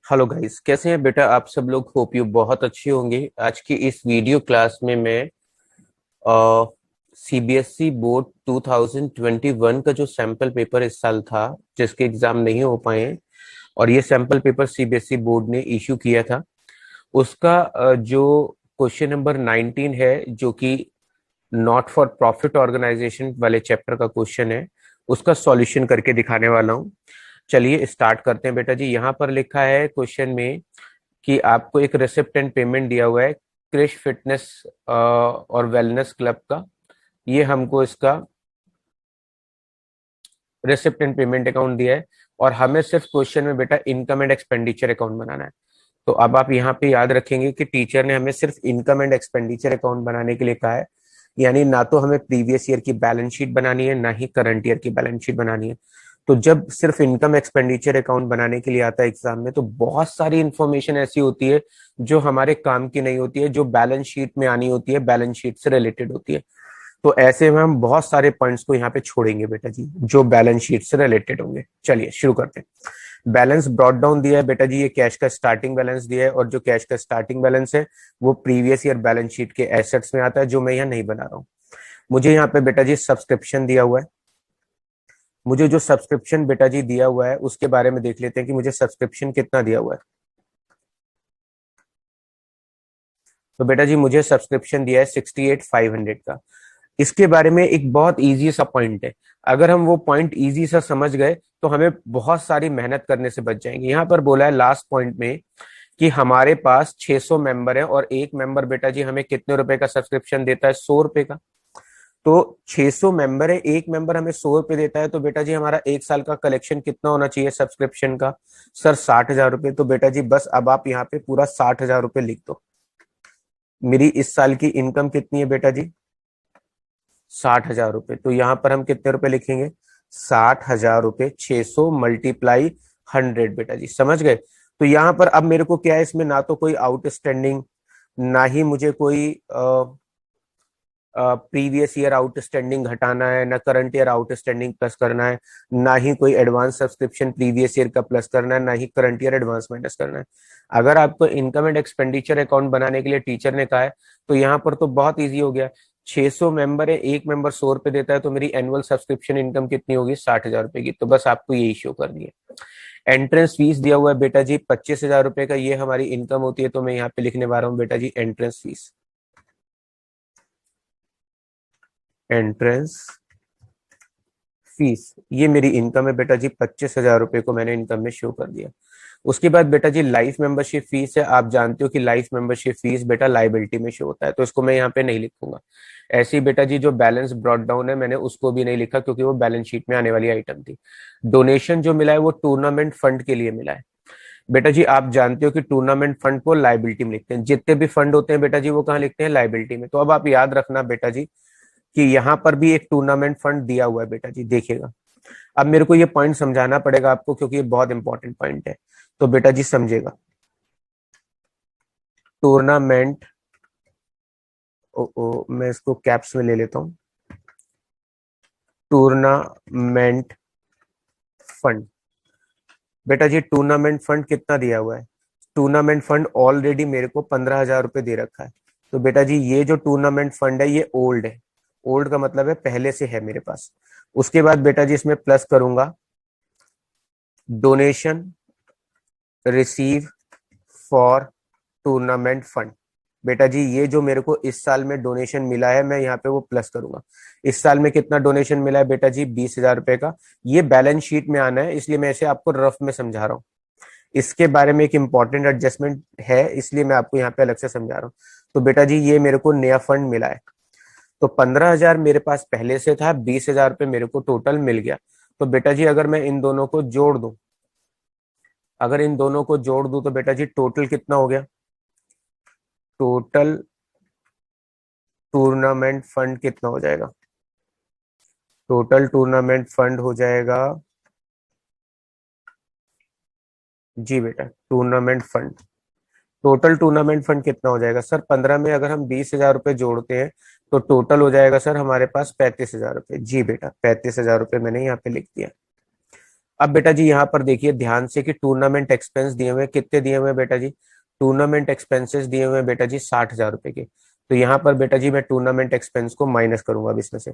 Hello guys, कैसे हैं बेटा आप सब लोग। होप यू बहुत अच्छे होंगे। आज की इस वीडियो क्लास में मैं सीबीएसई बोर्ड 2021 का जो सैंपल पेपर इस साल था, जिसके एग्जाम नहीं हो पाए हैं, और ये सैंपल पेपर सीबीएसई बोर्ड ने इशू किया था, उसका जो क्वेश्चन नंबर 19 है, जो कि नॉट फॉर प्रॉफिट ऑर्गेनाइजेशन वाले चैप्टर का क्वेश्चन है, उसका सॉल्यूशन करके दिखाने वाला हूँ। चलिए स्टार्ट करते हैं बेटा जी। यहाँ पर लिखा है क्वेश्चन में कि आपको एक रेसिप्ट एंड पेमेंट दिया हुआ है क्रिश फिटनेस और वेलनेस क्लब का। ये हमको इसका रेसिप्ट एंड पेमेंट अकाउंट दिया है, और हमें सिर्फ क्वेश्चन में बेटा इनकम एंड एक्सपेंडिचर अकाउंट बनाना है। तो अब आप यहाँ पे याद रखेंगे कि टीचर ने हमें सिर्फ इनकम एंड एक्सपेंडिचर अकाउंट बनाने के लिए कहा है। यानी ना तो हमें प्रीवियस ईयर की बैलेंस शीट बनानी है, ना ही करंट ईयर की बैलेंस शीट बनानी है। तो जब सिर्फ इनकम एक्सपेंडिचर अकाउंट बनाने के लिए आता है एग्जाम में, तो बहुत सारी इंफॉर्मेशन ऐसी होती है जो हमारे काम की नहीं होती है, जो बैलेंस शीट में आनी होती है, बैलेंस शीट से रिलेटेड होती है। तो ऐसे में हम बहुत सारे पॉइंट्स को यहाँ पे छोड़ेंगे बेटा जी, जो बैलेंस शीट से रिलेटेड होंगे। चलिए शुरू करते हैं। बैलेंस ब्रॉट डाउन दिया है बेटा जी, ये कैश का स्टार्टिंग बैलेंस दिया है, और जो कैश का स्टार्टिंग बैलेंस है वो प्रीवियस ईयर बैलेंस शीट के एसेट्स में आता है, जो मैं यहाँ नहीं बना रहा हूँ। मुझे यहाँ पे बेटा जी सब्सक्रिप्शन दिया हुआ है। मुझे जो सब्सक्रिप्शन बेटा जी दिया हुआ है उसके बारे में देख लेते हैं कि मुझे सब्सक्रिप्शन कितना दिया हुआ है। तो बेटा जी मुझे सब्सक्रिप्शन दिया है 68,500 का। इसके बारे में एक बहुत इजी सा पॉइंट है। अगर हम वो पॉइंट इजी सा समझ गए तो हमें बहुत सारी मेहनत करने से बच जाएंगे। यहाँ पर बोला है लास्ट पॉइंट में कि हमारे पास 600 मेंबर है, और एक मेंबर बेटा जी हमें कितने रुपए का सब्सक्रिप्शन देता है, 100 रुपए का। तो 600 मेंबर है, एक मेंबर हमें 100 रुपए देता है, तो बेटा जी हमारा एक साल का कलेक्शन कितना होना चाहिए सब्सक्रिप्शन का? सर 60,000 रुपए। तो बेटा जी बस अब आप यहाँ पे पूरा 60,000 रुपए लिख दो। मेरी इस साल की इनकम कितनी है बेटा जी? 60,000 रुपए। तो यहाँ पर हम कितने रुपए लिखेंगे? 60,000 रुपए, 600 मल्टीप्लाई 100 बेटा जी, समझ गए? तो यहाँ पर अब मेरे को क्या है, इसमें ना तो कोई आउटस्टैंडिंग, ना ही मुझे कोई प्रीवियस ईयर आउटस्टैंडिंग घटाना है, ना करंट ईयर आउटस्टैंडिंग प्लस करना है, ना ही कोई एडवांस सब्सक्रिप्शन प्रीवियस ईयर का प्लस करना है, ना ही करंट ईयर एडवांस माइनस करना है। अगर आपको इनकम एंड एक्सपेंडिचर अकाउंट बनाने के लिए टीचर ने कहा है, तो यहाँ पर तो बहुत ईजी हो गया। 600 मेंबर है, एक मेंबर 100 रुपए देता है, तो मेरी एनुअल सब्सक्रिप्शन इनकम कितनी होगी? 60,000 रुपए की। तो बस आपको यही शो करनी है। एंट्रेंस फीस दिया हुआ है बेटा जी 25,000 रुपए का, ये हमारी इनकम होती है, तो मैं यहाँ पे लिखने वाला हूँ बेटा जी एंट्रेंस फीस। एंट्रेंस फीस ये मेरी इनकम है बेटा जी, 25,000 रुपए को मैंने इनकम में शो कर दिया। उसके बाद बेटा जी लाइफ मेंबरशिप फीस है। आप जानते हो कि लाइफ मेंबरशिप फीस बेटा लाइबिलिटी में शो होता है, तो इसको मैं यहाँ पे नहीं लिखूंगा। ऐसे ही बेटा जी जो बैलेंस ब्रॉट डाउन है, मैंने उसको भी नहीं लिखा, क्योंकि वो बैलेंस शीट में आने वाली आइटम थी। डोनेशन जो मिला है वो टूर्नामेंट फंड के लिए मिला है। बेटा जी आप जानते हो कि टूर्नामेंट फंड को लाइबिलिटी में लिखते हैं। जितने भी फंड होते हैं बेटा जी वो कहाँ लिखते हैं? लाइबिलिटी में। तो अब आप याद रखना बेटा जी कि यहाँ पर भी एक टूर्नामेंट फंड दिया हुआ है बेटा जी, देखिएगा। अब मेरे को ये पॉइंट समझाना पड़ेगा आपको, क्योंकि ये बहुत इंपॉर्टेंट पॉइंट है। तो बेटा जी समझेगा। टूर्नामेंट, ओ मैं इसको कैप्स में ले लेता हूं। Tournament fund. बेटा जी टूर्नामेंट फंड कितना दिया हुआ है? टूर्नामेंट फंड ऑलरेडी मेरे को 15,000 रुपए दे रखा है। तो बेटा जी ये जो टूर्नामेंट फंड है ये ओल्ड है। ओल्ड का मतलब है पहले से है मेरे पास। उसके बाद बेटा जी इसमें प्लस करूंगा donation receive for tournament fund. बेटा जी ये जो मेरे को इस साल में डोनेशन मिला है, मैं यहाँ पे वो प्लस करूंगा। इस साल में कितना डोनेशन मिला है बेटा जी? 20,000 रुपए का। ये बैलेंस शीट में आना है, इसलिए मैं इसे आपको रफ में समझा रहा हूँ। इसके बारे में एक इंपॉर्टेंट एडजस्टमेंट है, इसलिए मैं आपको यहाँ पे अलग से समझा रहा हूँ। तो बेटा जी ये मेरे को नया फंड मिला है। तो 15,000 मेरे पास पहले से था, 20,000 रुपए मेरे को टोटल मिल गया। तो बेटा जी अगर मैं इन दोनों को जोड़ दूं, अगर इन दोनों को जोड़ दूं तो बेटा जी टोटल कितना हो गया? टोटल टूर्नामेंट फंड कितना हो जाएगा? टोटल टूर्नामेंट फंड हो जाएगा, जी बेटा tournament fund. Total tournament fund कितना हो जाएगा सर? 15 में अगर हम 20,000 रुपए जोड़ते हैं तो टोटल हो जाएगा सर हमारे पास 35,000 रुपए। जी बेटा 35,000 रुपए मैंने यहाँ पे लिख दिया। अब बेटा जी यहाँ पर देखिए ध्यान से कि टूर्नामेंट एक्सपेंस दिए हुए कितने दिए हुए बेटा जी, टूर्नामेंट एक्सपेंसेस दिए हुए बेटा जी 60,000 रुपए के। तो यहाँ पर बेटा जी मैं टूर्नामेंट एक्सपेंस को माइनस करूंगा, अब इसमें से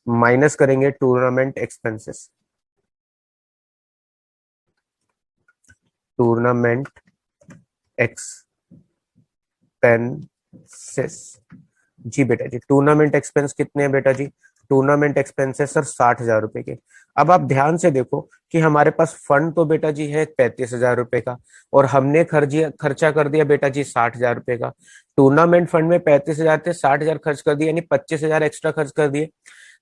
माइनस करेंगे टूर्नामेंट एक्सपेंसेस, टूर्नामेंट एक्सपेंसेस। जी बेटा जी, टूर्नामेंट एक्सपेंस कितने हैं बेटा जी, टूर्नामेंट एक्सपेंसेस सर 60,000 रुपए के। अब आप ध्यान से देखो कि हमारे पास फंड तो बेटा जी है 35,000 रुपए का, और हमने खर्चा कर दिया बेटा जी 60,000 रुपए का। टूर्नामेंट फंड में 35,000 थे, 60,000 खर्च कर दिए, यानी 25,000 एक्स्ट्रा खर्च कर दिए।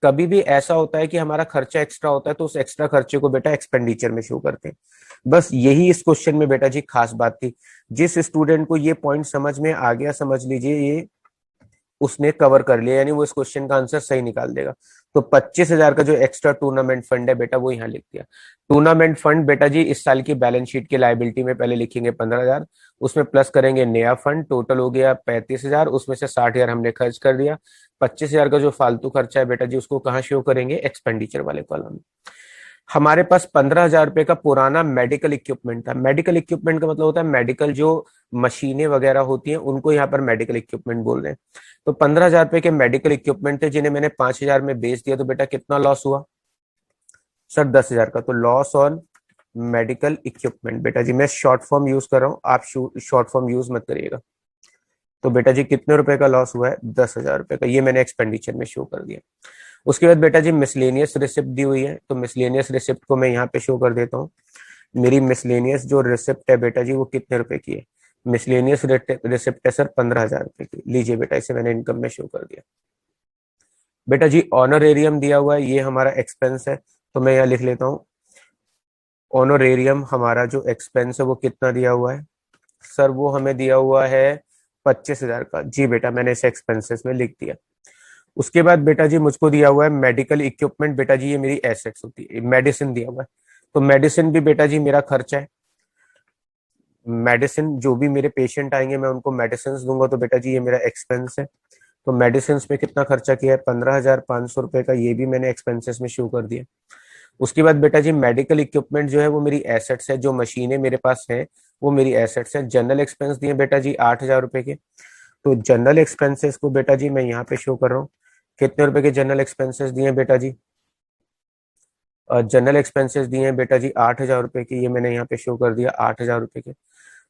कभी भी ऐसा होता है कि हमारा खर्चा एक्स्ट्रा होता है तो उस एक्स्ट्रा खर्चे को बेटा एक्सपेंडिचर में शो करते हैं। बस यही इस क्वेश्चन में बेटा जी खास बात थी। जिस स्टूडेंट को ये पॉइंट समझ में आ गया, समझ लीजिए ये उसने कवर कर लिया, यानी वो इस क्वेश्चन का आंसर सही निकाल देगा। तो 25,000 का जो एक्स्ट्रा टूर्नामेंट फंड है बेटा वो यहाँ लिख दिया। टूर्नामेंट फंड बेटा जी इस साल की बैलेंस शीट की लायबिलिटी में पहले लिखेंगे 15,000, उसमें प्लस करेंगे नया फंड, टोटल हो गया 35,000, उसमें से 60,000 हमने खर्च कर दिया। 25,000 का जो फालतू खर्चा है बेटा जी उसको कहाँ शो करेंगे, एक्सपेंडिचर वाले कॉलम में। हमारे पास 15,000 रुपए का पुराना मेडिकल इक्विपमेंट था। मेडिकल इक्विपमेंट का मतलब होता है मेडिकल जो मशीनें वगैरह होती हैं उनको यहाँ पर मेडिकल इक्विपमेंट बोल रहे हैं। तो 15,000 रुपए के मेडिकल इक्विपमेंट थे जिन्हें मैंने 5,000 में बेच दिया, तो बेटा कितना लॉस हुआ सर, 10,000 का। तो लॉस ऑन मेडिकल इक्विपमेंट, बेटा जी मैं शॉर्ट फॉर्म यूज कर रहा हूँ, आप शॉर्ट फॉर्म यूज मत करिएगा। तो बेटा जी कितने रुपए का लॉस हुआ है, 10,000 रुपए का, ये मैंने एक्सपेंडिचर में शो कर दिया। उसके बाद बेटा जी मिसलेनियस रिसिप्ट दी हुई है, तो मिसलेनियस रिसिप्ट को मैं यहाँ पे शो कर देता हूँ। मेरी मिसलेनियस जो रिसिप्ट है बेटा जी वो कितने रुपए की है, मिसलेनियस रिसिप्ट है सर 15,000 रुपए की। लीजिए बेटा इसे मैंने इनकम में शो कर दिया। बेटा जी ऑनरेरियम दिया हुआ है, ये हमारा एक्सपेंस है, तो मैं यहाँ लिख लेता हूँ ऑनरेरियम हमारा जो एक्सपेंस है वो कितना दिया हुआ है सर, वो हमें दिया हुआ है 25,000 का। जी बेटा मैंने इसे एक्सपेंसेस में लिख दिया। उसके बाद बेटा जी मुझको दिया हुआ है मेडिकल इक्विपमेंट, बेटा जी ये मेरी एसेट्स होती है। मेडिसिन दिया हुआ है, तो मेडिसिन भी बेटा जी मेरा खर्चा है। मेडिसिन जो भी मेरे पेशेंट आएंगे मैं उनको मेडिसिन दूंगा, तो बेटा जी ये मेरा एक्सपेंस है। तो मेडिसिन में कितना खर्चा किया है, 15,500 रुपए का, ये भी मैंने एक्सपेंसेस में शो कर दिया। उसके बाद बेटा जी मेडिकल इक्विपमेंट जो है वो मेरी एसेट्स है, जो मशीनें मेरे पास है वो मेरी एसेट्स है। जनरल एक्सपेंस दिए बेटा जी 8,000 रुपए के, तो जनरल एक्सपेंसेस को बेटा जी मैं यहाँ पे शो कर रहा हूँ। कितने रुपए के जनरल एक्सपेंसेस दिए बेटा जी, जनरल एक्सपेंसेस दिए हैं बेटा जी 8,000 रुपए की, ये मैंने यहाँ पे शो कर दिया 8,000 रुपए के।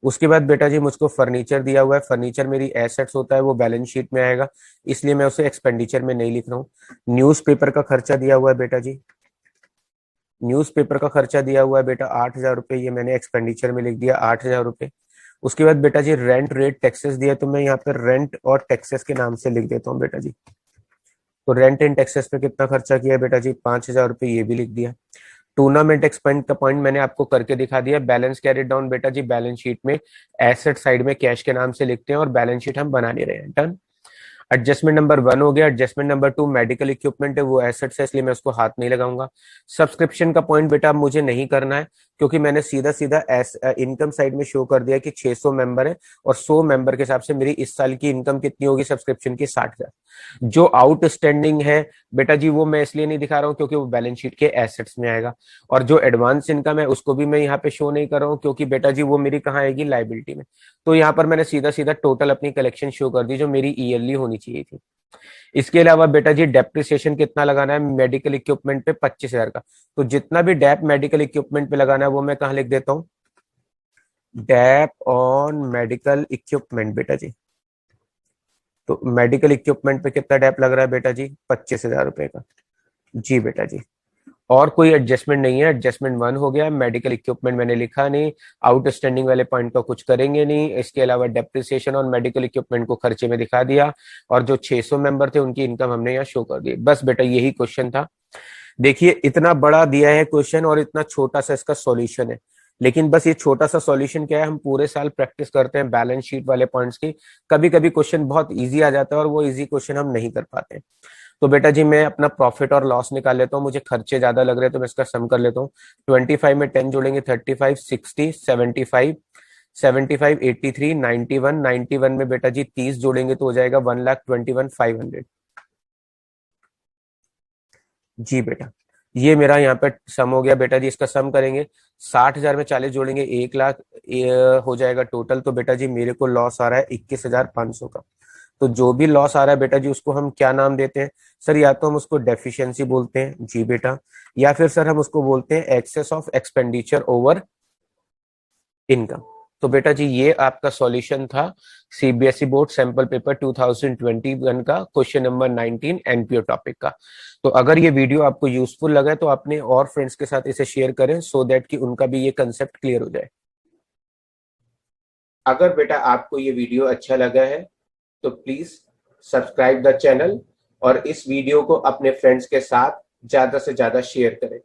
उसके बाद बेटा जी मुझको फर्नीचर दिया हुआ है, फर्नीचर मेरी एसेट्स होता है, वो बैलेंस शीट में आएगा, इसलिए मैं उसे एक्सपेंडिचर में नहीं लिख रहा हूँ। न्यूज़पेपर का खर्चा दिया हुआ है बेटा जी, न्यूज़पेपर का खर्चा दिया हुआ है बेटा 8,000 रुपए, ये मैंने एक्सपेंडिचर में लिख दिया 8,000 रुपए। उसके बाद बेटा जी रेंट रेट टैक्सेस दिया, तो मैं यहाँ पर रेंट और टैक्सेस के नाम से लिख देता हूँ बेटा जी। तो रेंट एंड टैक्सेस पे कितना खर्चा किया है बेटा जी, 5,000 रुपए, ये भी लिख दिया। टूर्नामेंट एक्सपेंड का पॉइंट मैंने आपको करके दिखा दिया। बैलेंस कैरी डाउन बेटा जी बैलेंस शीट में एसेट साइड में कैश के नाम से लिखते हैं और बैलेंस शीट हम बना नहीं रहे हैं। डन। एडजस्टमेंट नंबर 1 हो गया। एडजस्टमेंट नंबर 2 मेडिकल इक्विपमेंट है, वो एसेट्स है, इसलिए मैं उसको हाथ नहीं लगाऊंगा। सब्सक्रिप्शन का पॉइंट बेटा मुझे नहीं करना है, क्योंकि मैंने सीधा सीधा इनकम साइड में शो कर दिया कि 600 मेंबर है और 100 मेंबर के हिसाब से मेरी इस साल की इनकम कितनी होगी सब्सक्रिप्शन की, 60,000। जो आउटस्टैंडिंग है बेटा जी वो मैं इसलिए नहीं दिखा रहा हूँ क्योंकि वो बैलेंस शीट के एसेट्स में आएगा, और जो एडवांस इनकम है उसको भी मैं यहाँ पे शो नहीं कर रहा हूँ क्योंकि बेटा जी वो मेरी कहाँ आएगी, लाइबिलिटी में। तो यहाँ पर मैंने सीधा सीधा टोटल अपनी कलेक्शन शो कर दी जो मेरी ईयरली होनी चाहिए थी। इसके अलावा बेटा जी डेप्रिसिएशन कितना लगाना है मेडिकल इक्विपमेंट पे, 25,000 का। तो जितना भी डेप मेडिकल इक्विपमेंट पे लगाना है वो मैं कहाँ लिख देता हूँ, डेप ऑन मेडिकल इक्विपमेंट बेटा जी। तो मेडिकल इक्विपमेंट पे कितना डेप लग रहा है बेटा जी, 25,000 रुपए का। जी बेटा जी, और कोई एडजस्टमेंट नहीं है। एडजस्टमेंट 1 हो गया, मेडिकल इक्विपमेंट मैंने लिखा नहीं, आउटस्टैंडिंग वाले पॉइंट का कुछ करेंगे नहीं। इसके अलावा डेप्रिसिएशन और मेडिकल इक्विपमेंट को खर्चे में दिखा दिया, और जो 600 मेंबर थे उनकी इनकम हमने यहाँ शो कर दी। बस बेटा यही क्वेश्चन था। देखिए इतना बड़ा दिया है क्वेश्चन और इतना छोटा सा इसका सॉल्यूशन है, लेकिन बस ये छोटा सा सॉल्यूशन क्या है, हम पूरे साल प्रैक्टिस करते हैं बैलेंस शीट वाले पॉइंट्स की। कभी कभी क्वेश्चन बहुत इजी आ जाता है और वो इजी क्वेश्चन हम नहीं कर पाते। तो बेटा जी मैं अपना प्रॉफिट और लॉस निकाल लेता हूँ, मुझे खर्चे ज्यादा लग रहे हैं तो मैं इसका सम कर लेता हूँ। 25 में 10 जोड़ेंगे 35, 60, 75, 75, 83, 91, 91 में बेटा जी 30 जोड़ेंगे तो हो जाएगा 1,21,500। जी बेटा, ये मेरा यहाँ पे सम हो गया बेटा जी। इसका सम करेंगे, 60,000 में 40 जोड़ेंगे 1 लाख, ये हो जाएगा टोटल। तो बेटा जी मेरे को लॉस आ रहा है 21,500 का। तो जो भी लॉस आ रहा है बेटा जी उसको हम क्या नाम देते हैं सर? या तो हम उसको डेफिशिएंसी बोलते हैं जी बेटा, या फिर सर हम उसको बोलते हैं excess of expenditure over income. तो बेटा जी ये आपका सॉल्यूशन था सीबीएसई बोर्ड सैंपल पेपर 2021 का क्वेश्चन नंबर 19 एनपीओ टॉपिक का। तो अगर ये वीडियो आपको यूजफुल लगा है तो अपने और फ्रेंड्स के साथ इसे शेयर करें, सो दैट कि उनका भी ये कंसेप्ट क्लियर हो जाए। अगर बेटा आपको ये वीडियो अच्छा लगा है तो प्लीज सब्सक्राइब द चैनल और इस वीडियो को अपने फ्रेंड्स के साथ ज्यादा से ज्यादा शेयर करें।